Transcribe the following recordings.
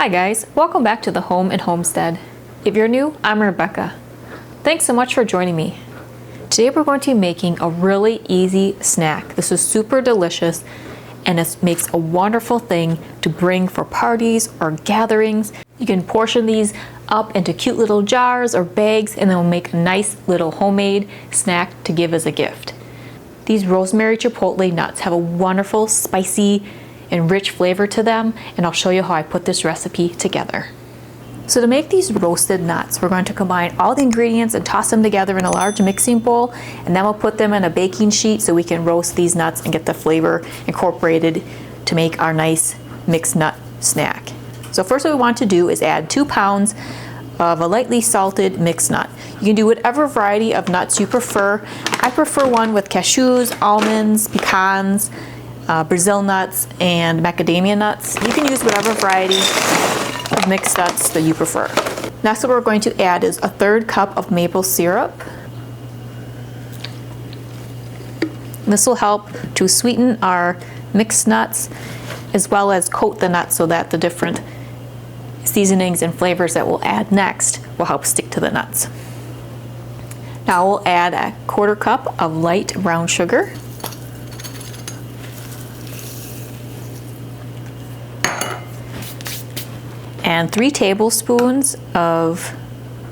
Hi guys, welcome back to the Home and Homestead. If you're new, I'm Rebecca. Thanks so much for joining me. Today we're going to be making a really easy snack. This is super delicious and it makes a wonderful thing to bring for parties or gatherings. You can portion these up into cute little jars or bags and then we'll make a nice little homemade snack to give as a gift. These Rosemary Chipotle nuts have a wonderful, spicy, and rich flavor to them, and I'll show you how I put this recipe together. So to make these roasted nuts, we're going to combine all the ingredients and toss them together in a large mixing bowl, and then we'll put them in a baking sheet so we can roast these nuts and get the flavor incorporated to make our nice mixed nut snack. So first what we want to do is add 2 pounds of a lightly salted mixed nut. You can do whatever variety of nuts you prefer. I prefer one with cashews, almonds, pecans, Brazil nuts, and macadamia nuts. You can use whatever variety of mixed nuts that you prefer. Next, what we're going to add is a 1/3 cup of maple syrup. This will help to sweeten our mixed nuts as well as coat the nuts so that the different seasonings and flavors that we'll add next will help stick to the nuts. Now we'll add a 1/4 cup of light brown sugar. And 3 tablespoons of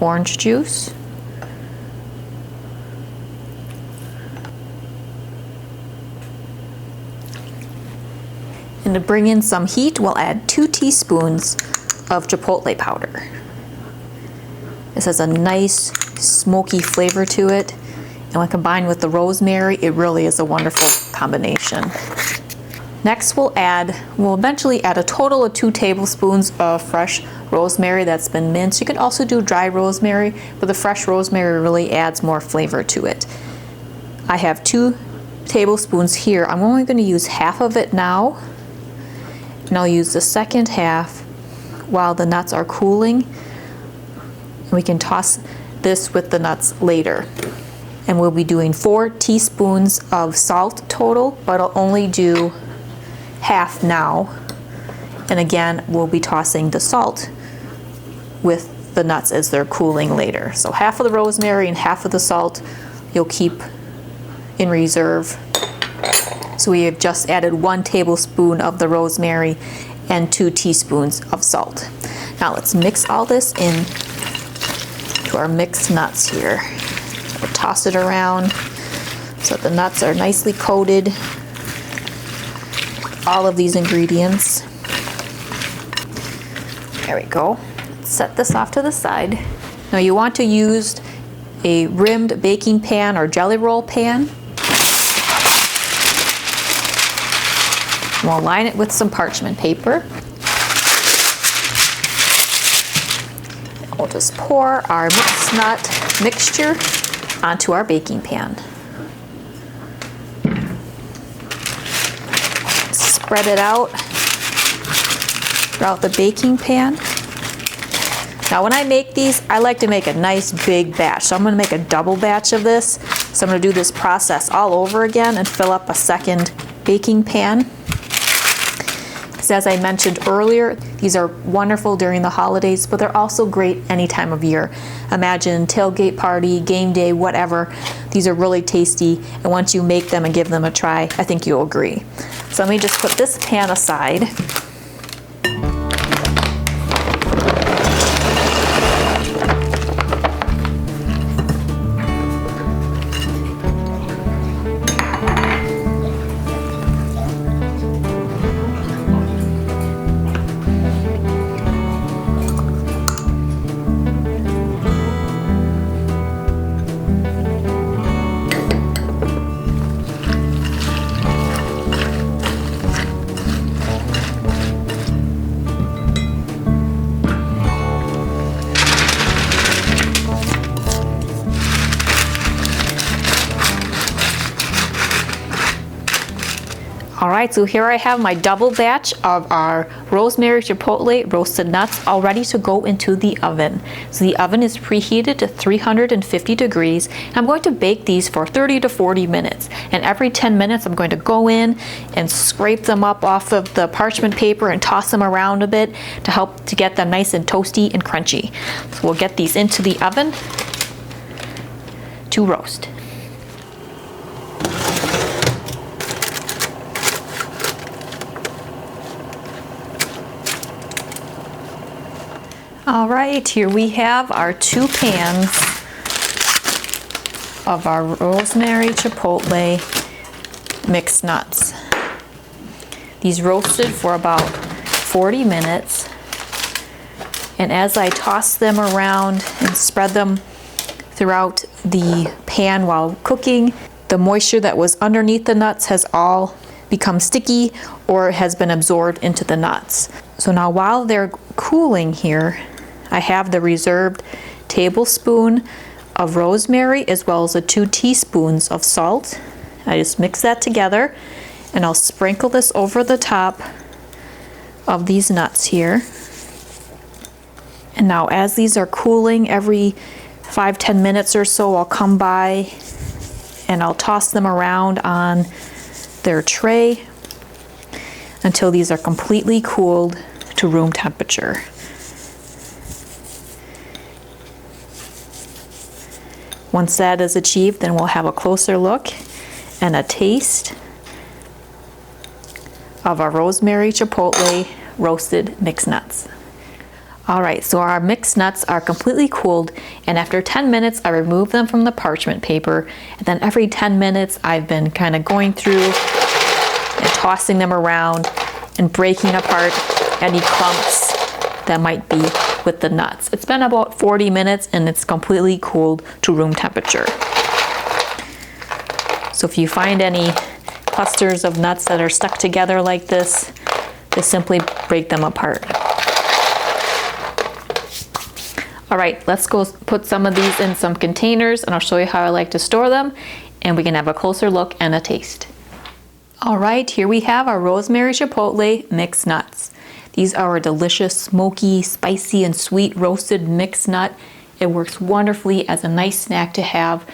orange juice. And to bring in some heat, we'll add 2 teaspoons of chipotle powder. This has a nice smoky flavor to it, and when combined with the rosemary, it really is a wonderful combination. Next we'll eventually add a total of 2 tablespoons of fresh rosemary that's been minced. You can also do dry rosemary, but the fresh rosemary really adds more flavor to it. I have 2 tablespoons here. I'm only going to use half of it now, and I'll use the second half while the nuts are cooling. We can toss this with the nuts later. And we'll be doing 4 teaspoons of salt total, but I'll only do half now, and again we'll be tossing the salt with the nuts as they're cooling later. So half of the rosemary and half of the salt you'll keep in reserve. So we have just added 1 tablespoon of the rosemary and 2 teaspoons of salt. Now let's mix all this in to our mixed nuts here. We'll toss it around so that the nuts are nicely coated. All of these ingredients. There we go. Set this off to the side. Now you want to use a rimmed baking pan or jelly roll pan. We'll line it with some parchment paper. We'll just pour our mixed nut mixture onto our baking pan. Spread it out throughout the baking pan. Now when I make these, I like to make a nice big batch. So I'm going to make a double batch of this. So I'm going to do this process all over again and fill up a second baking pan. So as I mentioned earlier, these are wonderful during the holidays, but they're also great any time of year. Imagine tailgate party, game day, whatever. These are really tasty, and once you make them and give them a try, I think you'll agree. So let me just put this pan aside. All right, so here I have my double batch of our Rosemary Chipotle roasted nuts all ready to go into the oven. So the oven is preheated to 350 degrees. I'm going to bake these for 30 to 40 minutes. And every 10 minutes, I'm going to go in and scrape them up off of the parchment paper and toss them around a bit to help to get them nice and toasty and crunchy. So we'll get these into the oven to roast. All right, here we have our 2 pans of our Rosemary Chipotle Mixed Nuts. These roasted for about 40 minutes. And as I toss them around and spread them throughout the pan while cooking, the moisture that was underneath the nuts has all become sticky or has been absorbed into the nuts. So now while they're cooling here, I have the reserved tablespoon of rosemary as well as the 2 teaspoons of salt. I just mix that together and I'll sprinkle this over the top of these nuts here. And now as these are cooling, every 5-10 minutes or so I'll come by and I'll toss them around on their tray until these are completely cooled to room temperature. Once that is achieved, then we'll have a closer look and a taste of our Rosemary Chipotle roasted mixed nuts. All right, so our mixed nuts are completely cooled, and after 10 minutes, I remove them from the parchment paper. And then every 10 minutes, I've been kind of going through and tossing them around and breaking apart any clumps that might be with the nuts. It's been about 40 minutes and it's completely cooled to room temperature. So if you find any clusters of nuts that are stuck together like this, just simply break them apart. All right, let's go put some of these in some containers and I'll show you how I like to store them and we can have a closer look and a taste. All right, here we have our Rosemary Chipotle mixed nuts. These are a delicious, smoky, spicy, and sweet roasted mixed nut. It works wonderfully as a nice snack to have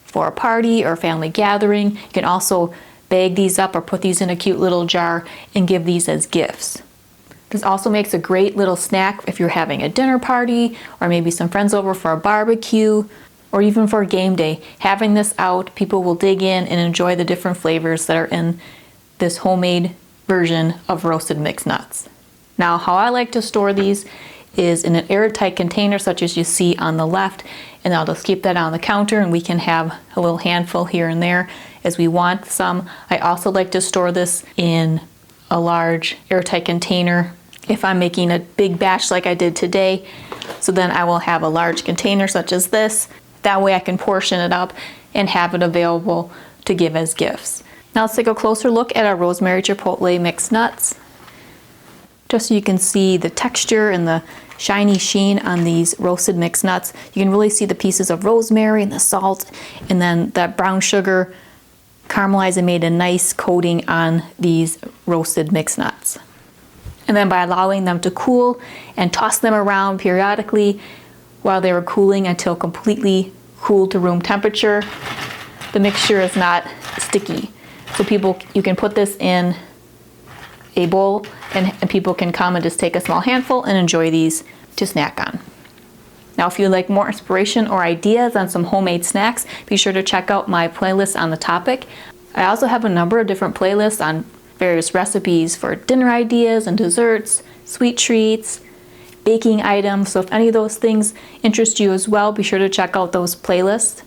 for a party or family gathering. You can also bag these up or put these in a cute little jar and give these as gifts. This also makes a great little snack if you're having a dinner party or maybe some friends over for a barbecue or even for a game day. Having this out, people will dig in and enjoy the different flavors that are in this homemade version of roasted mixed nuts. Now, how I like to store these is in an airtight container such as you see on the left, and I'll just keep that on the counter and we can have a little handful here and there as we want some. I also like to store this in a large airtight container if I'm making a big batch like I did today. So then I will have a large container such as this. That way I can portion it up and have it available to give as gifts. Now let's take a closer look at our Rosemary Chipotle mixed nuts. Just so you can see the texture and the shiny sheen on these roasted mixed nuts. You can really see the pieces of rosemary and the salt, and then that brown sugar caramelized and made a nice coating on these roasted mixed nuts. And then by allowing them to cool and toss them around periodically while they were cooling until completely cooled to room temperature, the mixture is not sticky. So you can put this in a bowl and people can come and just take a small handful and enjoy these to snack on. Now, if you'd like more inspiration or ideas on some homemade snacks, be sure to check out my playlist on the topic. I also have a number of different playlists on various recipes for dinner ideas and desserts, sweet treats, baking items. So if any of those things interest you as well, be sure to check out those playlists.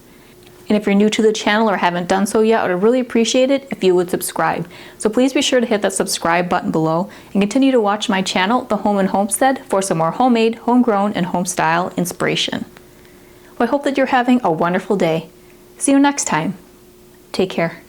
And if you're new to the channel or haven't done so yet, I would really appreciate it if you would subscribe. So please be sure to hit that subscribe button below and continue to watch my channel, The Home and Homestead, for some more homemade, homegrown, and home-style inspiration. Well, I hope that you're having a wonderful day. See you next time. Take care.